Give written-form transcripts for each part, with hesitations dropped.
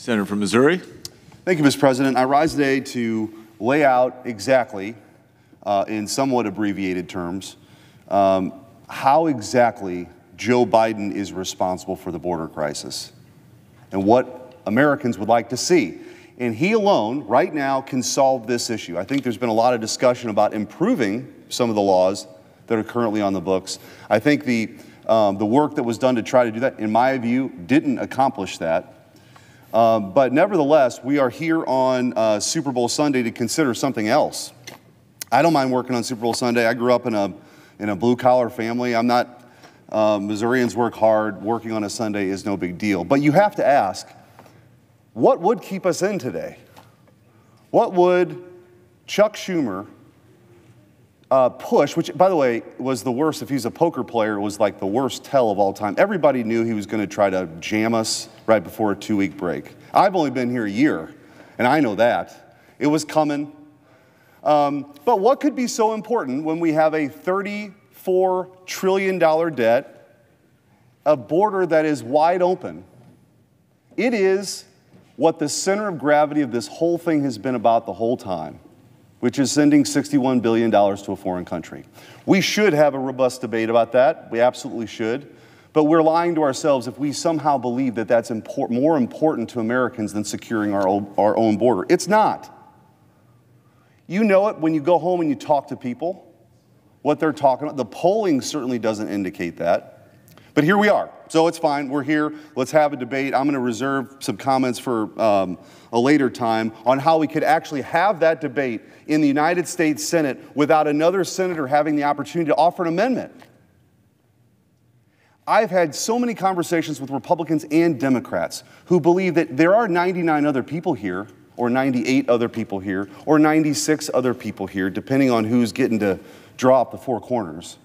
Senator from Missouri. Thank you, Mr. President. I rise today to lay out exactly, in somewhat abbreviated terms, how exactly Joe Biden is responsible for the border crisis and what Americans would like to see. And he alone, right now, can solve this issue. I think there's been a lot of discussion about improving some of the laws that are currently on the books. I think the work that was done to try to do that, in my view, didn't accomplish that. But nevertheless, we are here on Super Bowl Sunday to consider something else. I don't mind working on Super Bowl Sunday. I grew up in a blue-collar family. I'm not, Missourians work hard. Working on a Sunday is no big deal. But you have to ask, what would keep us in today? What would Chuck Schumer push, which, by the way, was the worst. If he's a poker player, it was like the worst tell of all time. Everybody knew he was going to try to jam us right before a 2-week break. I've only been here a year, and I know that. It was coming. But what could be so important when we have a $34 trillion debt, a border that is wide open? It is what the center of gravity of this whole thing has been about the whole time, which is sending $61 billion to a foreign country. We should have a robust debate about that. We absolutely should. But we're lying to ourselves if we somehow believe that that's more important to Americans than securing our own border. It's not. You know it when you go home and you talk to people, what they're talking about. The polling certainly doesn't indicate that. But here we are. So it's fine. We're here. Let's have a debate. I'm going to reserve some comments for a later time on how we could actually have that debate in the United States Senate without another senator having the opportunity to offer an amendment. I've had so many conversations with Republicans and Democrats who believe that there are 99 other people here, or 98 other people here, or 96 other people here, depending on who's getting to draw up the four corners.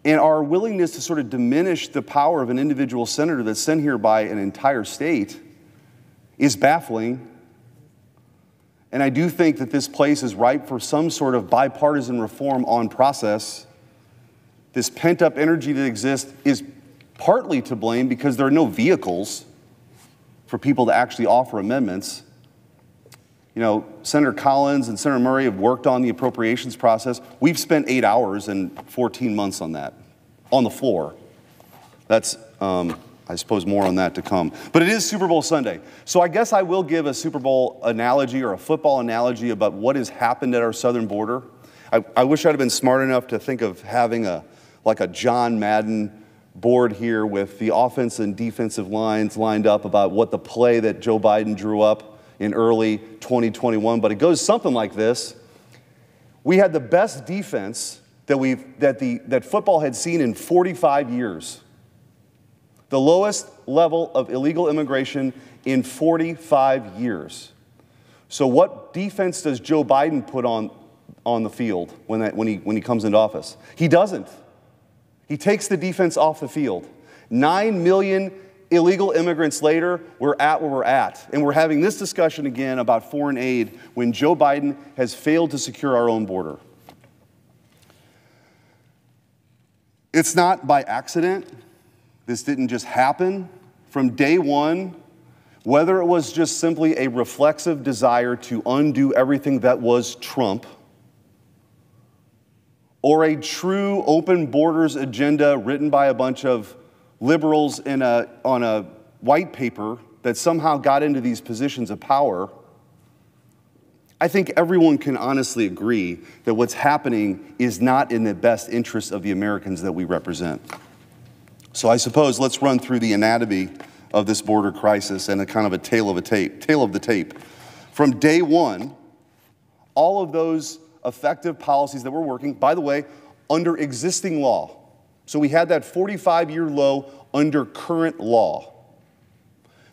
And our willingness to sort of diminish the power of an individual senator that's sent here by an entire state is baffling. And I do think that this place is ripe for some sort of bipartisan reform on process. This pent-up energy that exists is partly to blame because there are no vehicles for people to actually offer amendments. You know, Senator Collins and Senator Murray have worked on the appropriations process. We've spent 8 hours and 14 months on that, on the floor. That's, I suppose, more on that to come. But it is Super Bowl Sunday. So I guess I will give a Super Bowl analogy or a football analogy about what has happened at our southern border. I wish I'd have been smart enough to think of having like a John Madden board here with the offensive and defensive lines lined up about what the play that Joe Biden drew up in early 2021, but it goes something like this. We had the best defense that football had seen in 45 years. The lowest level of illegal immigration in 45 years. So what defense does Joe Biden put on the field when he comes into office? He doesn't. He takes the defense off the field. 9 million illegal immigrants later, we're at where we're at. And we're having this discussion again about foreign aid when Joe Biden has failed to secure our own border. It's not by accident. This didn't just happen. From day one, whether it was just simply a reflexive desire to undo everything that was Trump, or a true open borders agenda written by a bunch of liberals on a white paper that somehow got into these positions of power, I think everyone can honestly agree that what's happening is not in the best interest of the Americans that we represent. So I suppose let's run through the anatomy of this border crisis and a kind of a tale of the tape. From day one, all of those effective policies that were working, by the way, under existing law. So we had that 45-year low under current law.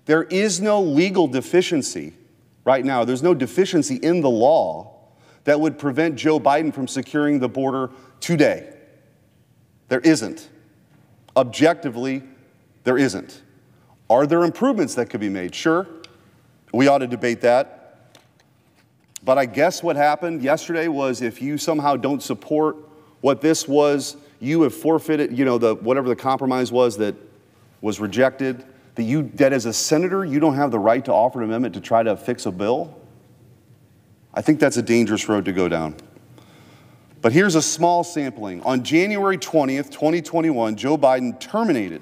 There is no legal deficiency right now. There's no deficiency in the law that would prevent Joe Biden from securing the border today. There isn't. Objectively, there isn't. Are there improvements that could be made? Sure. We ought to debate that. But I guess what happened yesterday was if you somehow don't support what this was, you have forfeited, whatever the compromise was that was rejected, that as a senator, you don't have the right to offer an amendment to try to fix a bill? I think that's a dangerous road to go down. But here's a small sampling. On January 20th, 2021, Joe Biden terminated,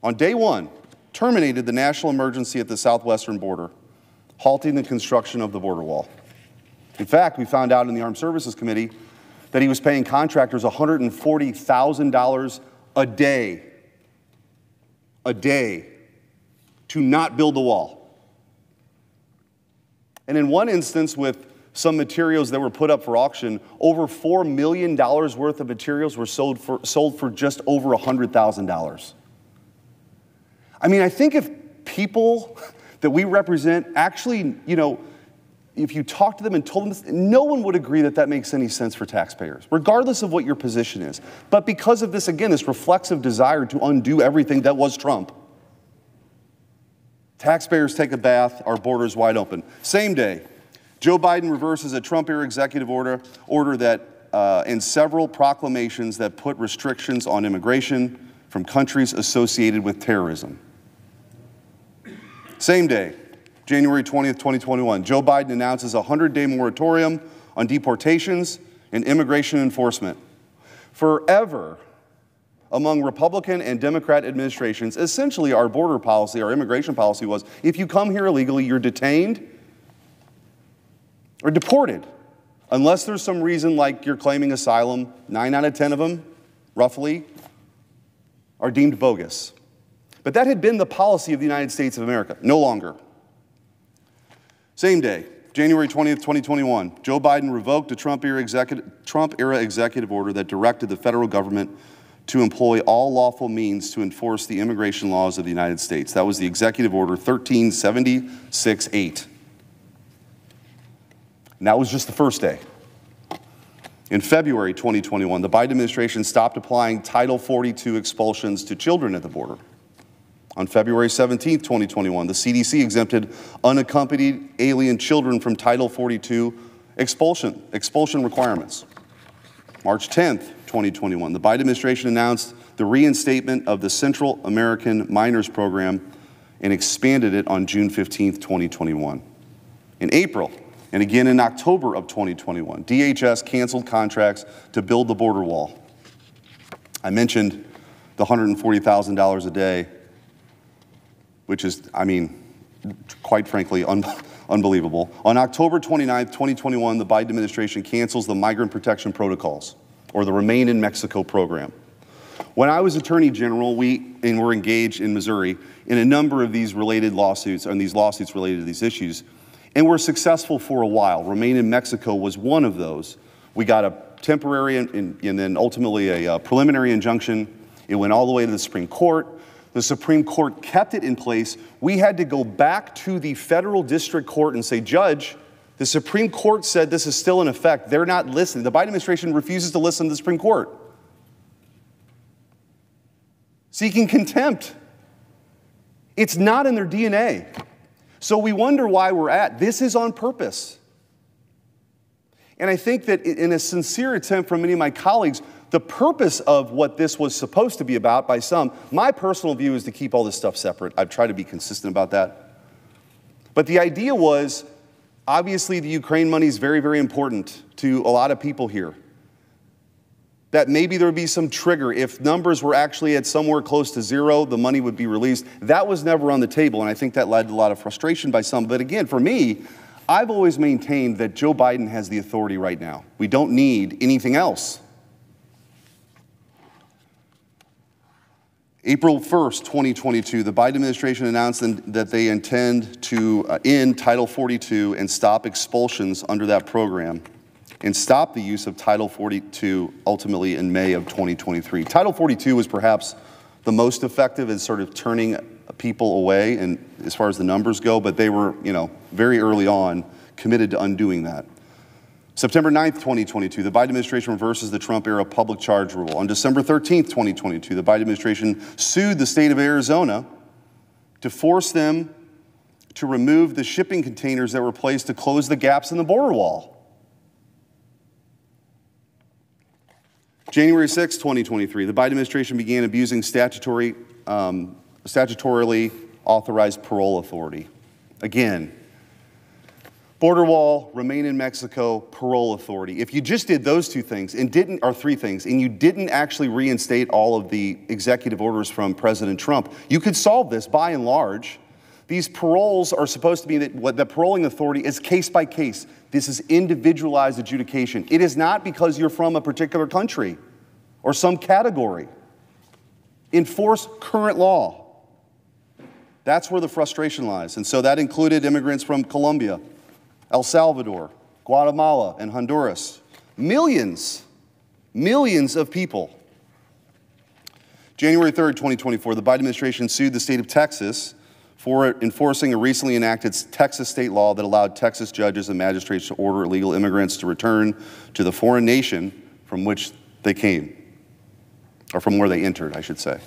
on day one, terminated the national emergency at the southwestern border, halting the construction of the border wall. In fact, we found out in the Armed Services Committee that he was paying contractors $140,000 a day to not build the wall. And in one instance, with some materials that were put up for auction, over $4 million worth of materials were sold for just over $100,000. I mean, I think if people that we represent actually, if you talk to them and told them this, no one would agree that that makes any sense for taxpayers, regardless of what your position is. But because of this, again, this reflexive desire to undo everything that was Trump, taxpayers take a bath, our borders wide open. Same day, Joe Biden reverses a Trump-era executive order that, and several proclamations that put restrictions on immigration from countries associated with terrorism. Same day, January 20th, 2021, Joe Biden announces a 100-day moratorium on deportations and immigration enforcement. Forever, among Republican and Democrat administrations, essentially our border policy, our immigration policy was, if you come here illegally, you're detained or deported, unless there's some reason like you're claiming asylum. 9 out of 10 of them, roughly, are deemed bogus. But that had been the policy of the United States of America. No longer. Same day, January 20th, 2021, Joe Biden revoked a Trump-era executive order that directed the federal government to employ all lawful means to enforce the immigration laws of the United States. That was the Executive Order 1376-8. And that was just the first day. In February 2021, the Biden administration stopped applying Title 42 expulsions to children at the border. On February 17, 2021, the CDC exempted unaccompanied alien children from Title 42 expulsion requirements. March 10, 2021, the Biden administration announced the reinstatement of the Central American Minors Program and expanded it on June 15, 2021. In April, and again in October of 2021, DHS canceled contracts to build the border wall. I mentioned the $140,000 a day, which is, quite frankly, unbelievable. On October 29, 2021, the Biden administration cancels the Migrant Protection Protocols, or the Remain in Mexico program. When I was Attorney General, we were engaged in Missouri in a number of these related lawsuits, and these lawsuits related to these issues, and were successful for a while. Remain in Mexico was one of those. We got a temporary and then ultimately a preliminary injunction. It went all the way to the Supreme Court. The Supreme Court kept it in place. We had to go back to the federal district court and say, Judge, the Supreme Court said this is still in effect. They're not listening. The Biden administration refuses to listen to the Supreme Court. Seeking contempt. It's not in their DNA. So we wonder why we're at. This is on purpose. And I think that in a sincere attempt from many of my colleagues, the purpose of what this was supposed to be about by some, my personal view is to keep all this stuff separate. I've tried to be consistent about that. But the idea was, obviously the Ukraine money is very, very important to a lot of people here. That maybe there would be some trigger. If numbers were actually at somewhere close to zero, the money would be released. That was never on the table, and I think that led to a lot of frustration by some. But again, for me, I've always maintained that Joe Biden has the authority right now. We don't need anything else. April 1st, 2022, the Biden administration announced that they intend to end Title 42 and stop expulsions under that program and stop the use of Title 42 ultimately in May of 2023. Title 42 was perhaps the most effective in sort of turning people away and as far as the numbers go, but they were, very early on committed to undoing that. September 9th, 2022, the Biden administration reverses the Trump-era public charge rule. On December 13th, 2022, the Biden administration sued the state of Arizona to force them to remove the shipping containers that were placed to close the gaps in the border wall. January 6, 2023, the Biden administration began abusing statutory statutorily authorized parole authority. Again, border wall, remain in Mexico, parole authority. If you just did those two things and didn't, or three things, and you didn't actually reinstate all of the executive orders from President Trump, you could solve this by and large. These paroles are supposed to be that what the paroling authority is case by case. This is individualized adjudication. It is not because you're from a particular country or some category. Enforce current law. That's where the frustration lies. And so that included immigrants from Colombia, El Salvador, Guatemala, and Honduras. Millions of people. January 3rd, 2024, the Biden administration sued the state of Texas for enforcing a recently enacted Texas state law that allowed Texas judges and magistrates to order illegal immigrants to return to the foreign nation from which they came, or from where they entered, I should say.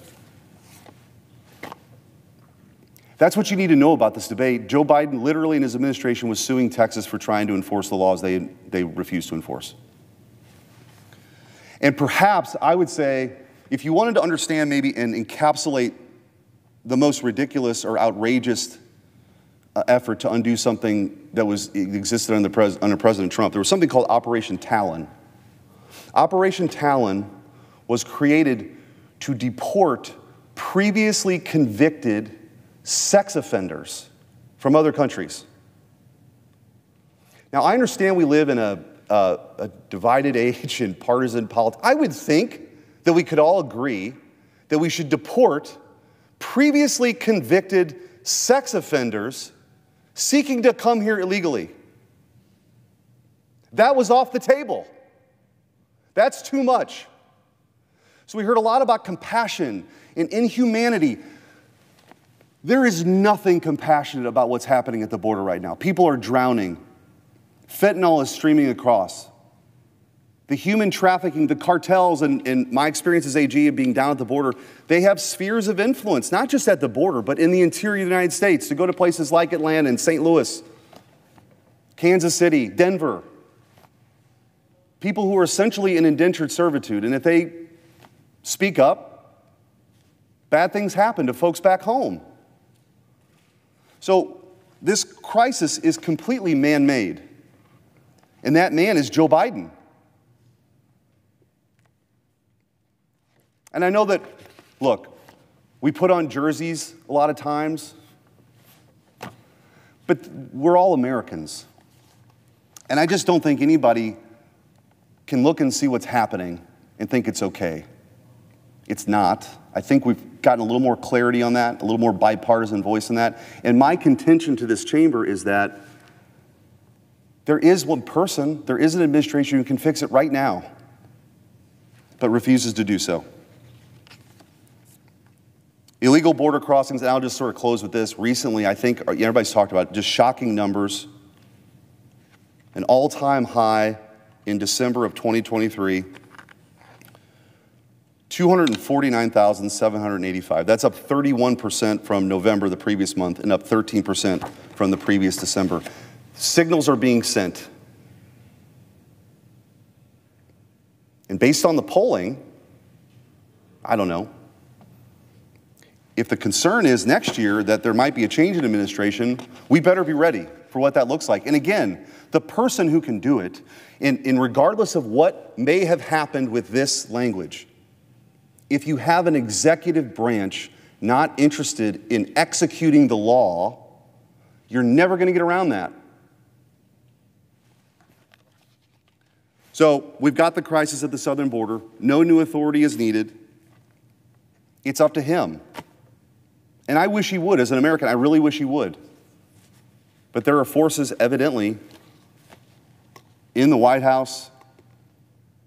That's what you need to know about this debate. Joe Biden literally in his administration was suing Texas for trying to enforce the laws they refused to enforce. And perhaps I would say, if you wanted to understand maybe and encapsulate the most ridiculous or outrageous effort to undo something that existed under President Trump, there was something called Operation Talon. Operation Talon was created to deport previously convicted sex offenders from other countries. Now, I understand we live in a divided age in partisan politics. I would think that we could all agree that we should deport previously convicted sex offenders seeking to come here illegally. That was off the table. That's too much. So we heard a lot about compassion and inhumanity. There is nothing compassionate about what's happening at the border right now. People are drowning. Fentanyl is streaming across. The human trafficking, the cartels, and my experience as AG of being down at the border, they have spheres of influence, not just at the border, but in the interior of the United States, to go to places like Atlanta and St. Louis, Kansas City, Denver. People who are essentially in indentured servitude, and if they speak up, bad things happen to folks back home. So this crisis is completely man-made, and that man is Joe Biden. And I know that, look, we put on jerseys a lot of times, but we're all Americans. And I just don't think anybody can look and see what's happening and think it's okay. It's not. I think we've gotten a little more clarity on that, a little more bipartisan voice in that. And my contention to this chamber is that there is one person, there is an administration who can fix it right now, but refuses to do so. Illegal border crossings, and I'll just sort of close with this. Recently, I think everybody's talked about just shocking numbers. An all-time high in December of 2023, 249,785. That's up 31% from November, the previous month, and up 13% from the previous December. Signals are being sent. And based on the polling, I don't know. If the concern is next year that there might be a change in administration, we better be ready for what that looks like. And again, the person who can do it, in regardless of what may have happened with this language, if you have an executive branch not interested in executing the law, you're never going to get around that. So we've got the crisis at the southern border. No new authority is needed. It's up to him. And I wish he would. As an American, I really wish he would. But there are forces evidently in the White House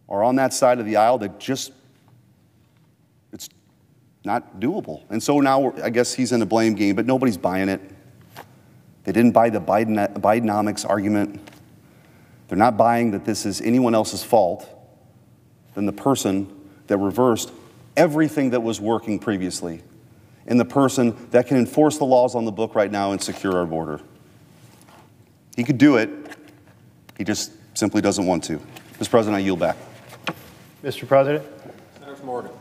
or on that side of the aisle that just, it's not doable. And so now I guess he's in a blame game, but nobody's buying it. They didn't buy the Bidenomics argument. They're not buying that this is anyone else's fault than the person that reversed everything that was working previously, and the person that can enforce the laws on the book right now and secure our border. He could do it. He just simply doesn't want to. Mr. President, I yield back. Mr. President. Senator from Oregon.